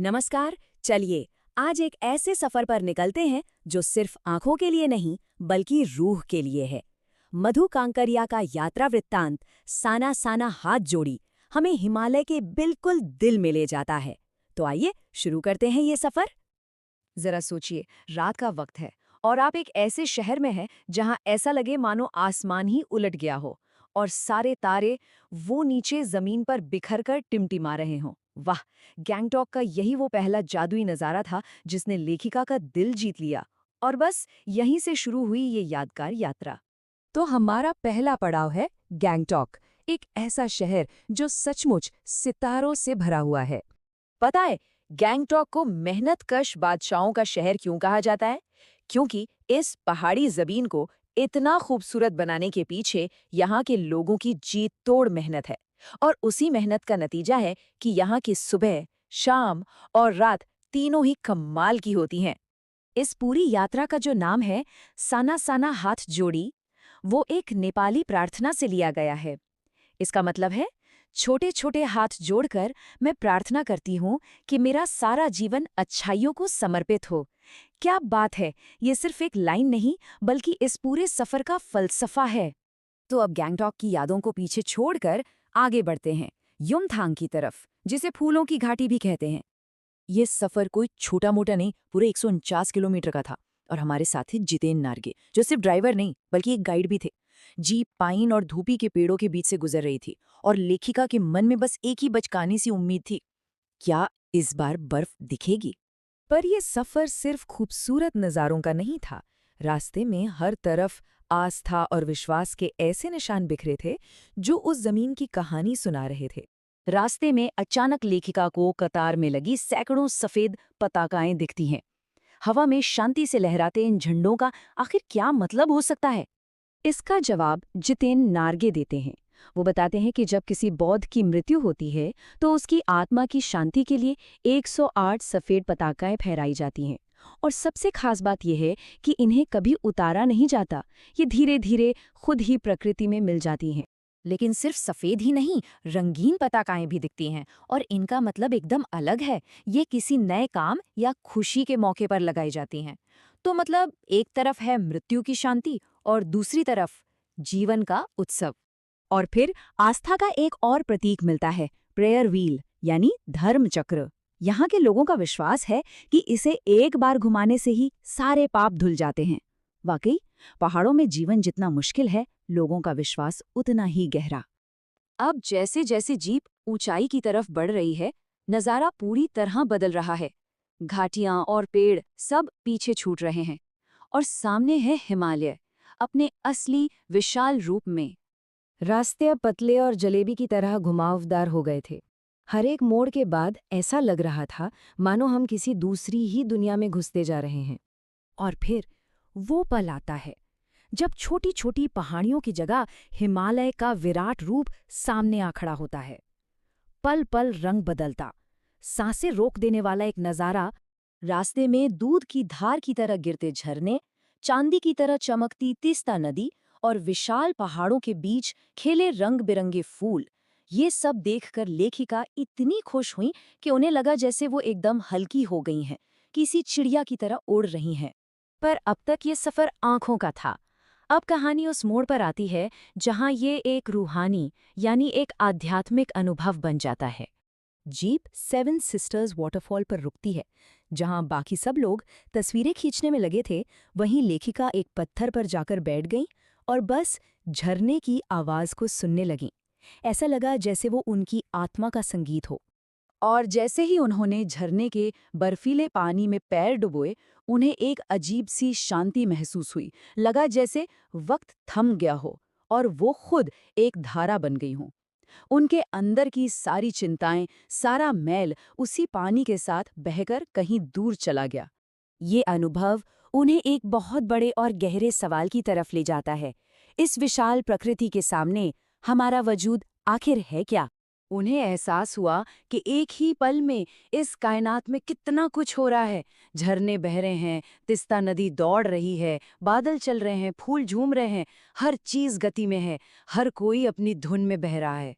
नमस्कार। चलिए आज एक ऐसे सफर पर निकलते हैं जो सिर्फ आंखों के लिए नहीं बल्कि रूह के लिए है। मधु कांकरिया का यात्रा वृत्तांत साना साना हाथ जोड़ी हमें हिमालय के बिल्कुल दिल में ले जाता है। तो आइए शुरू करते हैं ये सफर। जरा सोचिए, रात का वक्त है और आप एक ऐसे शहर में हैं जहां ऐसा लगे मानो आसमान ही उलट गया हो और सारे तारे वो नीचे जमीन पर बिखर कर टिमटिमा रहे हों। वाह! गैंगटॉक का यही वो पहला जादुई नजारा था जिसने लेखिका का दिल जीत लिया। और बस यहीं से शुरू हुई ये यादगार यात्रा। तो हमारा पहला पड़ाव है गैंगटॉक, एक ऐसा शहर जो सचमुच सितारों से भरा हुआ है। पता है, गैंगटॉक को मेहनतकश बादशाहों का शहर क्यों कहा जाता है? क्योंकि इस पहाड़ी जमीन को इतना खूबसूरत बनाने के पीछे यहाँ के लोगों की जी तोड़ मेहनत है। और उसी मेहनत का नतीजा है कि यहाँ की सुबह, शाम और रात तीनों ही कमाल की होती हैं। इस पूरी यात्रा का जो नाम है साना साना हाथ जोड़ी, वो एक नेपाली प्रार्थना से लिया गया है। इसका मतलब है छोटे छोटे हाथ जोड़कर मैं प्रार्थना करती हूँ कि मेरा सारा जीवन अच्छाइयों को समर्पित हो। क्या बात है, ये सिर्फ एक लाइन नहीं बल्कि इस पूरे सफर का फलसफा है। तो अब गैंगटॉक की यादों को पीछे छोड़कर आगे बढ़ते हैं युमथांग की तरफ, जिसे फूलों की घाटी भी कहते हैं। ये सफर कोई छोटा मोटा नहीं, पूरे 149 किलोमीटर का था। और हमारे साथी जितेन नार्गे, जो सिर्फ ड्राइवर नहीं बल्कि एक गाइड भी थे। जीप पाइन और धूपी के पेड़ों के बीच से गुजर रही थी और लेखिका के मन में बस एक ही बचकानी सी उम्मीद थी, क्या इस बार बर्फ दिखेगी? पर यह सफर सिर्फ खूबसूरत नज़ारों का नहीं था। रास्ते में हर तरफ आस्था और विश्वास के ऐसे निशान बिखरे थे जो उस जमीन की कहानी सुना रहे थे। रास्ते में अचानक लेखिका को कतार में लगी सैकड़ों सफेद पताकाएं दिखती हैं। हवा में शांति से लहराते इन झंडों का आखिर क्या मतलब हो सकता है? इसका जवाब जितेन नार्गे देते हैं। वो बताते हैं कि जब किसी बौद्ध की मृत्यु होती है तो उसकी आत्मा की शांति के लिए 108 सफ़ेद पताकाएं फहराई जाती हैं। और सबसे खास बात यह है कि इन्हें कभी उतारा नहीं जाता, ये धीरे धीरे खुद ही प्रकृति में मिल जाती हैं। लेकिन सिर्फ सफेद ही नहीं, रंगीन पताकाएं भी दिखती हैं और इनका मतलब एकदम अलग है। ये किसी नए काम या खुशी के मौके पर लगाई जाती हैं। तो मतलब एक तरफ है मृत्यु की शांति और दूसरी तरफ जीवन का उत्सव। और फिर आस्था का एक और प्रतीक मिलता है, प्रेयर व्हील यानी धर्म चक्र। यहाँ के लोगों का विश्वास है कि इसे एक बार घुमाने से ही सारे पाप धुल जाते हैं। वाकई पहाड़ों में जीवन जितना मुश्किल है, लोगों का विश्वास उतना ही गहरा। अब जैसे जैसे जीप ऊंचाई की तरफ बढ़ रही है, नज़ारा पूरी तरह बदल रहा है। घाटियां और पेड़ सब पीछे छूट रहे हैं और सामने है हिमालय अपने असली विशाल रूप में। रास्ते अब पतले और जलेबी की तरह घुमावदार हो गए थे। हर एक मोड़ के बाद ऐसा लग रहा था मानो हम किसी दूसरी ही दुनिया में घुसते जा रहे हैं। और फिर वो पल आता है जब छोटी छोटी पहाड़ियों की जगह हिमालय का विराट रूप सामने आ खड़ा होता है। पल पल रंग बदलता, सांसें रोक देने वाला एक नज़ारा। रास्ते में दूध की धार की तरह गिरते झरने, चांदी की तरह चमकती तीस्ता नदी और विशाल पहाड़ों के बीच खेले रंग बिरंगे फूल, ये सब देखकर लेखिका इतनी खुश हुई कि उन्हें लगा जैसे वो एकदम हल्की हो गई हैं, किसी चिड़िया की तरह उड़ रही हैं। पर अब तक ये सफ़र आंखों का था। अब कहानी उस मोड़ पर आती है जहां ये एक रूहानी यानी एक आध्यात्मिक अनुभव बन जाता है। जीप सेवन सिस्टर्स वाटरफॉल पर रुकती है। जहां बाकी सब लोग तस्वीरें खींचने में लगे थे, वहीं लेखिका एक पत्थर पर जाकर बैठ गई और बस झरने की आवाज़ को सुनने लगीं। ऐसा लगा जैसे वो उनकी आत्मा का संगीत हो। और जैसे ही उन्होंने झरने के बर्फीले पानी में पैर डुबोए, उन्हें एक अजीब सी शांति महसूस हुई। लगा जैसे वक्त थम गया हो और वो खुद एक धारा बन गई हों। उनके अंदर की सारी चिंताएं, सारा मैल उसी पानी के साथ बहकर कहीं दूर चला गया। ये अनुभव उन्हें एक बहुत बड़े और गहरे सवाल की तरफ ले जाता है। इस विशाल प्रकृति के सामने हमारा वजूद आखिर है क्या? उन्हें एहसास हुआ कि एक ही पल में इस कायनात में कितना कुछ हो रहा है। झरने बह रहे हैं, तिस्ता नदी दौड़ रही है, बादल चल रहे हैं, फूल झूम रहे हैं, हर चीज गति में है, हर कोई अपनी धुन में बह रहा है।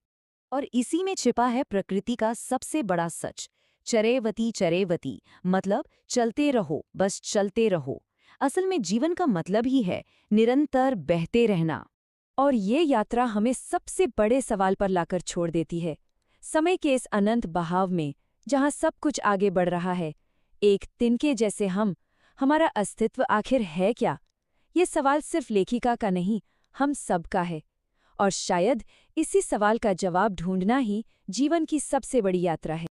और इसी में छिपा है प्रकृति का सबसे बड़ा सच, चरेवती चरेवती मतलब चलते रहो, बस चलते रहो। असल में जीवन का मतलब ही है निरंतर बहते रहना। और ये यात्रा हमें सबसे बड़े सवाल पर लाकर छोड़ देती है। समय के इस अनंत बहाव में, जहाँ सब कुछ आगे बढ़ रहा है, एक तिनके जैसे हमारा अस्तित्व आखिर है क्या? ये सवाल सिर्फ लेखिका का नहीं, हम सबका है। और शायद इसी सवाल का जवाब ढूंढना ही जीवन की सबसे बड़ी यात्रा है।